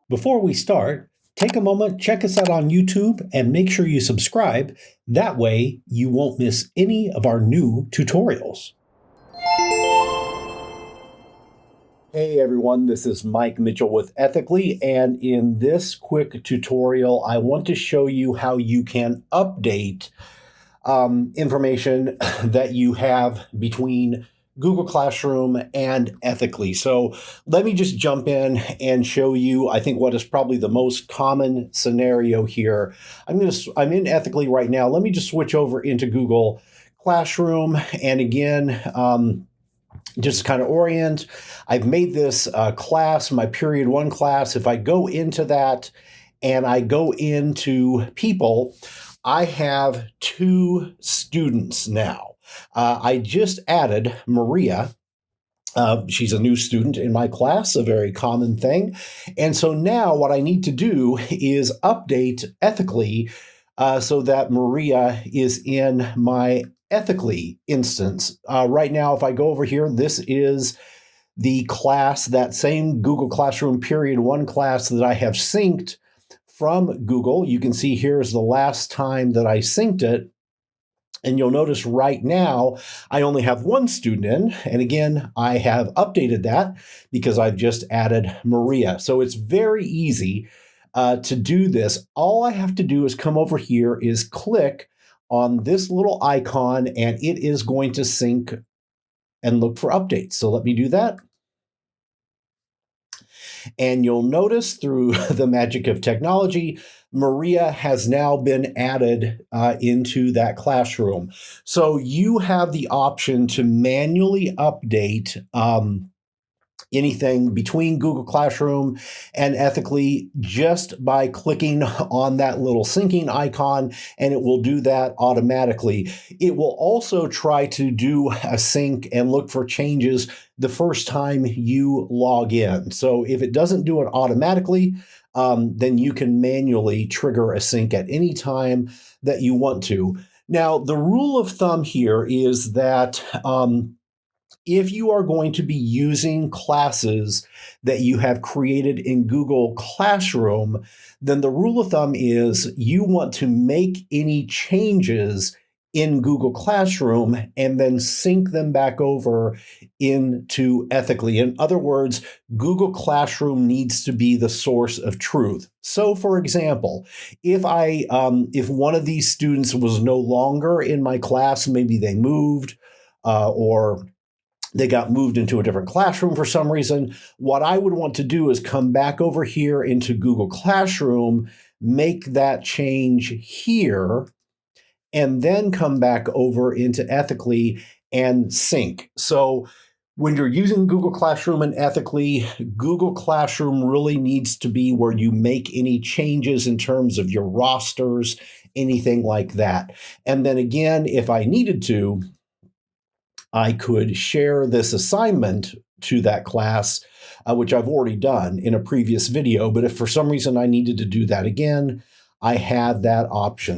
Before we start, take a moment, check us out on YouTube, and make sure you subscribe. That way, you won't miss any of our new tutorials. Hey everyone, this is Mike Mitchell with Ethicly, and in this quick tutorial, I want to show you how you can update information that you have between Google Classroom and Ethicly. So let me just jump in and show you, I think, what is probably the most common scenario here. I'm in Ethicly right now. Let me just switch over into Google Classroom. And again, just kind of orient. I've made this class, my period 1 class. If I go into that and I go into people, I have 2 students now. I just added Maria. She's a new student in my class, a very common thing. And so now what I need to do is update Ethicly so that Maria is in my Ethicly instance. Right now, if I go over here, this is the class, that same Google Classroom period 1 class that I have synced from Google. You can see here's the last time that I synced it. And you'll notice right now, I only have 1 student in. And again, I have updated that because I've just added Maria. So it's very easy to do this. All I have to do is come over here, is click on this little icon, and it is going to sync and look for updates. So let me do that. And you'll notice through the magic of technology, Maria has now been added into that classroom. So you have the option to manually update anything between Google Classroom and Ethicly just by clicking on that little syncing icon, and it will do that automatically. It will also try to do a sync and look for changes the first time you log in. So if it doesn't do it automatically, then you can manually trigger a sync at any time that you want to. Now, the rule of thumb here is that if you are going to be using classes that you have created in Google Classroom, then the rule of thumb is you want to make any changes in Google Classroom and then sync them back over into Ethicly. In other words, Google Classroom needs to be the source of truth. So for example, if one of these students was no longer in my class, maybe they moved or they got moved into a different classroom for some reason, what I would want to do is come back over here into Google Classroom, make that change here, and then come back over into Ethicly and sync. So when you're using Google Classroom and Ethicly, Google Classroom really needs to be where you make any changes in terms of your rosters, anything like that. And then again, if I needed to, I could share this assignment to that class, which I've already done in a previous video. But if for some reason I needed to do that again, I had that option.